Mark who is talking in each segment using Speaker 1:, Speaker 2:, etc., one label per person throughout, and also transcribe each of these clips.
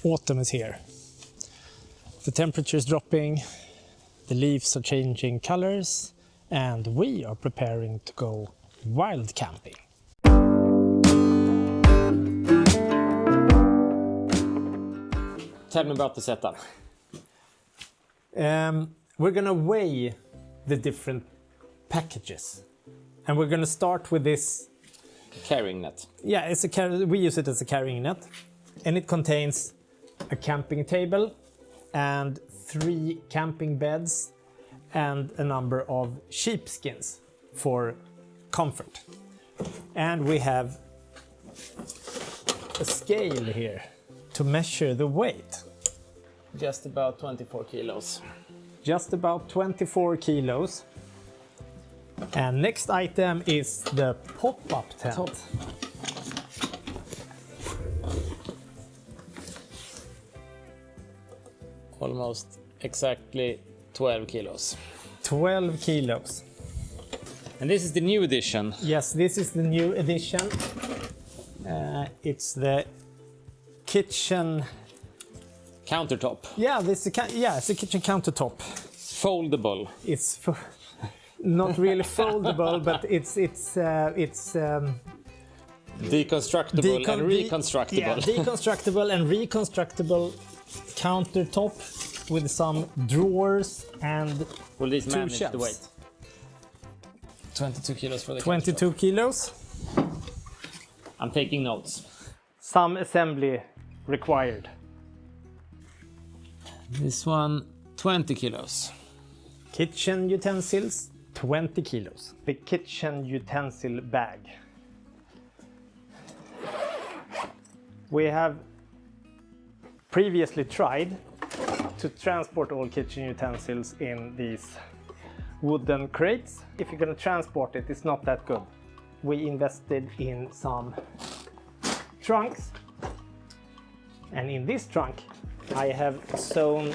Speaker 1: autumn is here. The temperature is dropping, the leaves are changing colors, and we are preparing to go wild camping.
Speaker 2: Tell me about the setup.
Speaker 1: We're gonna weigh the different packages, and we're gonna start with this
Speaker 2: Carrying net.
Speaker 1: Yeah, we use it as a carrying net, and it contains a camping table and 3 camping beds and a number of sheepskins for comfort. And we have a scale here to measure the weight.
Speaker 2: Just about 24 kilos.
Speaker 1: Just about 24 kilos. And next item is the pop-up tent.
Speaker 2: Almost exactly 12 kilos.
Speaker 1: 12 kilos.
Speaker 2: And this is the new edition.
Speaker 1: Yes, this is the new edition. It's the kitchen
Speaker 2: Countertop.
Speaker 1: Yeah, it's a kitchen countertop.
Speaker 2: Foldable.
Speaker 1: It's not really foldable, but it's
Speaker 2: Deconstructible and reconstructible.
Speaker 1: Yeah, deconstructible and reconstructible countertop with some drawers and
Speaker 2: Will these
Speaker 1: 2
Speaker 2: manage
Speaker 1: shelves.
Speaker 2: the weight? 22 kilos for the
Speaker 1: 22 kilos.
Speaker 2: I'm taking notes.
Speaker 1: Some assembly required.
Speaker 2: This one, 20 kilos.
Speaker 1: Kitchen utensils, 20 kilos. The kitchen utensil bag. We have previously tried to transport all kitchen utensils in these wooden crates. If you're going to transport it, it's not that good. We invested in some trunks, and in this trunk I have sewn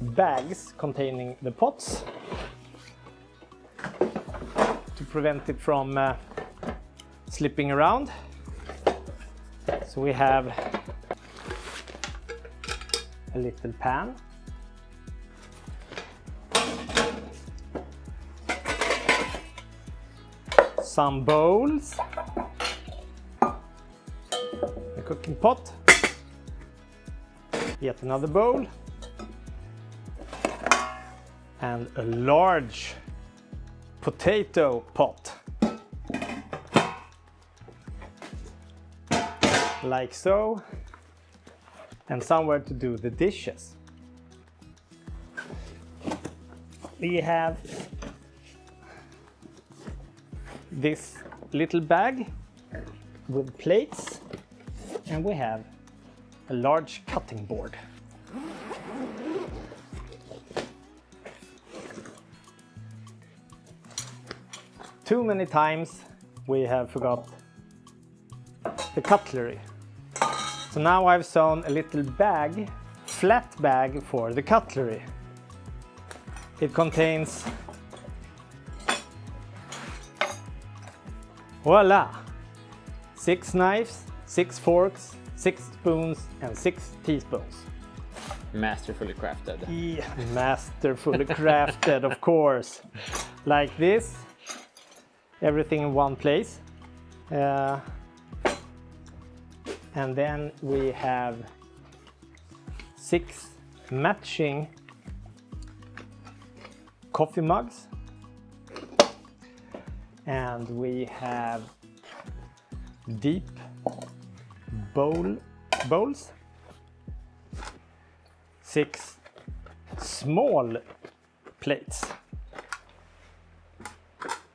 Speaker 1: bags containing the pots to prevent it from slipping around. So we have a little pan, some bowls, a cooking pot, yet another bowl, and a large potato pot, like so, and somewhere to do the dishes. We have this little bag with plates, and we have a large cutting board. Too many times we have forgot the cutlery. So now I've sewn a little bag, flat bag for the cutlery. It contains, voila, 6 knives, 6 forks, 6 spoons and 6 teaspoons.
Speaker 2: Masterfully crafted.
Speaker 1: Yeah, masterfully crafted, of course. Like this, everything in one place. And then we have 6 matching coffee mugs. And we have deep bowls. 6 small plates.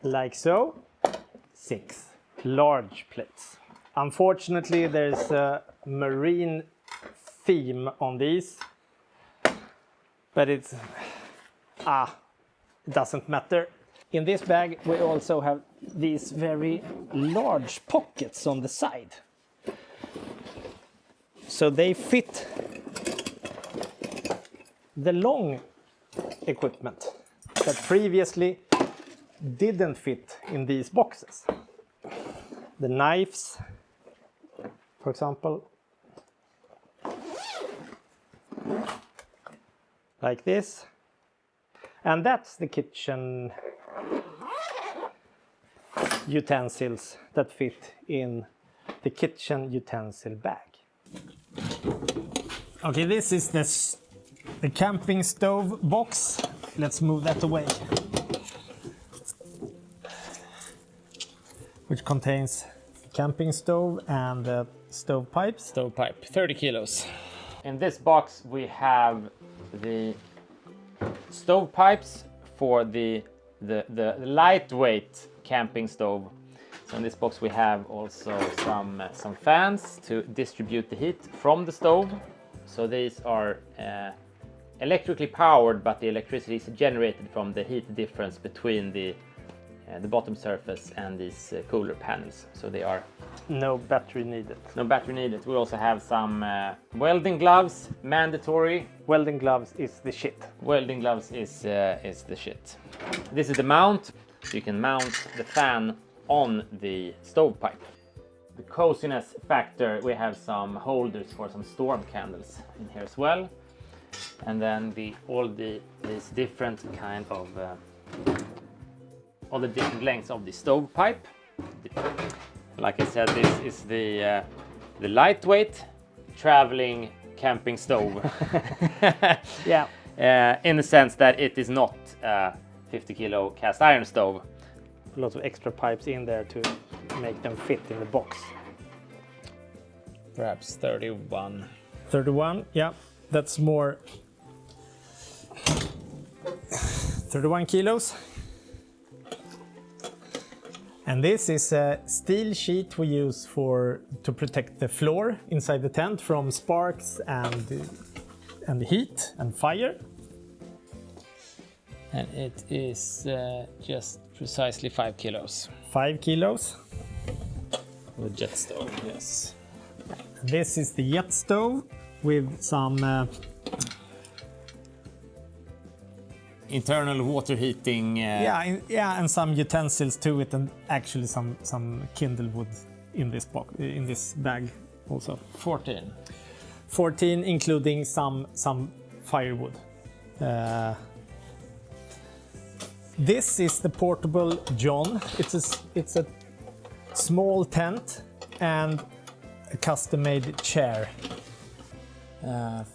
Speaker 1: Like so. 6 large plates. Unfortunately, there's a marine theme on these, but it doesn't matter. In this bag, we also have these very large pockets on the side. So they fit the long equipment that previously didn't fit in these boxes. The knives, for example, like this. And that's the kitchen utensils that fit in the kitchen utensil bag. Okay, this is the camping stove box. Let's move that away. Which contains camping stove and stovepipes.
Speaker 2: Stovepipe, 30 kilos. In this box we have the stovepipes for the lightweight camping stove. So in this box we have also some fans to distribute the heat from the stove. So these are electrically powered, but the electricity is generated from the heat difference between the bottom surface and these cooler panels. So they are
Speaker 1: no battery needed.
Speaker 2: No battery needed. We also have some welding gloves, mandatory.
Speaker 1: Welding gloves is the shit.
Speaker 2: Welding gloves is the shit. This is the mount. So you can mount the fan on the stovepipe. The coziness factor, we have some holders for some storm candles in here as well. And then these different kind of all the different lengths of the stovepipe. Like I said, this is the lightweight traveling camping stove.
Speaker 1: Yeah.
Speaker 2: In the sense that it is not a 50 kilo cast iron stove.
Speaker 1: Lots of extra pipes in there to make them fit in the box.
Speaker 2: Perhaps 31.
Speaker 1: 31, yeah, that's more. 31 kilos. And this is a steel sheet we use to protect the floor inside the tent from sparks and heat and fire.
Speaker 2: And it is just precisely 5 kilos.
Speaker 1: 5 kilos.
Speaker 2: The jet stove, yes.
Speaker 1: This is the jet stove with some
Speaker 2: internal water heating.
Speaker 1: And some utensils to it, and actually some kindle wood in this box, in this bag also.
Speaker 2: 14.
Speaker 1: 14, including some firewood. This is the portable John. It's a small tent and a custom-made chair.
Speaker 2: 5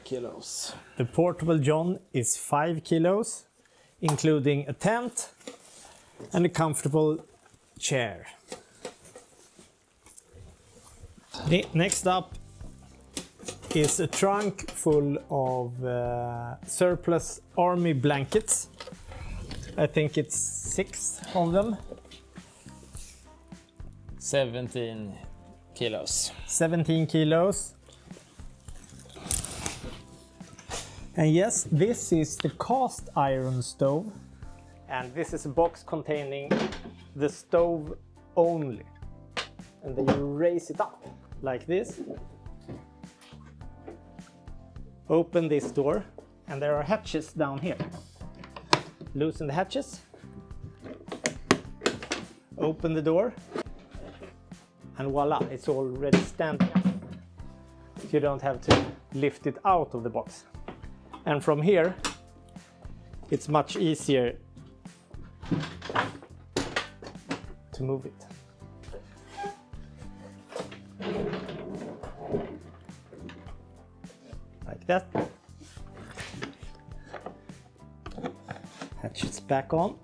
Speaker 2: kilos.
Speaker 1: The portable John is 5 kilos, including a tent and a comfortable chair. Next up is a trunk full of surplus army blankets. I think it's 6 of them.
Speaker 2: 17 kilos.
Speaker 1: 17 kilos. And yes, this is the cast iron stove. And this is a box containing the stove only. And then you raise it up like this. Open this door, and there are hatches down here. Loosen the hatches. Open the door. And voila, it's already standing up. You don't have to lift it out of the box. And from here, it's much easier to move it. Like that. Hatches back on.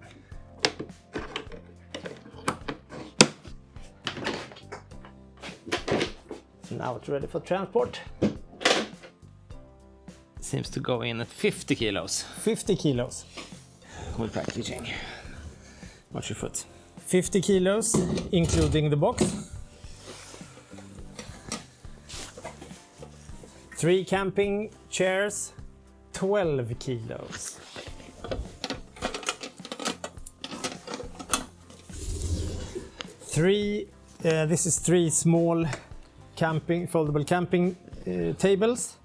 Speaker 1: So now it's ready for transport.
Speaker 2: Seems to go in at 50 kilos.
Speaker 1: 50 kilos.
Speaker 2: With packaging. Watch your foot.
Speaker 1: 50 kilos, including the box. 3 camping chairs, 12 kilos. This is 3 small foldable camping tables.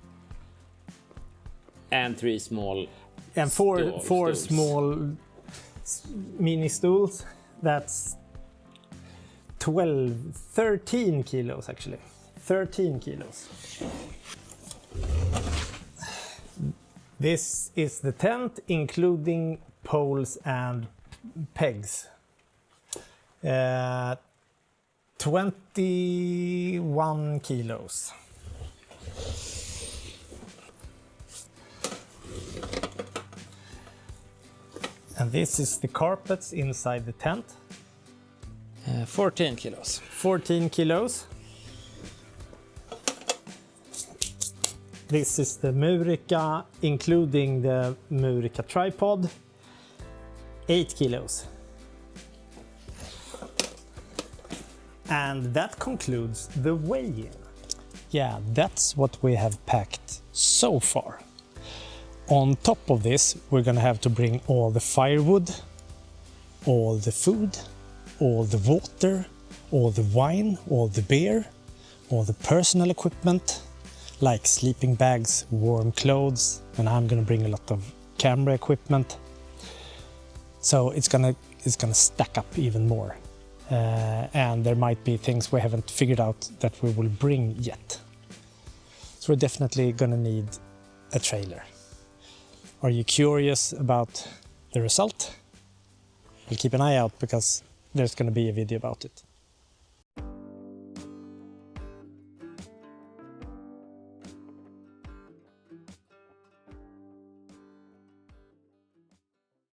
Speaker 2: And 3 small.
Speaker 1: And four
Speaker 2: stools.
Speaker 1: Small mini stools. That's 13 kilos actually. 13 kilos. This is the tent, including poles and pegs. 21 kilos. And this is the carpets inside the tent.
Speaker 3: 14 kilos.
Speaker 1: 14 kilos. This is the Murica, including the Murica tripod. 8 kilos. And that concludes the weigh-in. Yeah, that's what we have packed so far. On top of this, we're gonna have to bring all the firewood, all the food, all the water, all the wine, all the beer, all the personal equipment, like sleeping bags, warm clothes, and I'm gonna bring a lot of camera equipment. So it's gonna stack up even more. And there might be things we haven't figured out that we will bring yet. So we're definitely gonna need a trailer. Are you curious about the result? Well, keep an eye out because there's gonna be a video about it.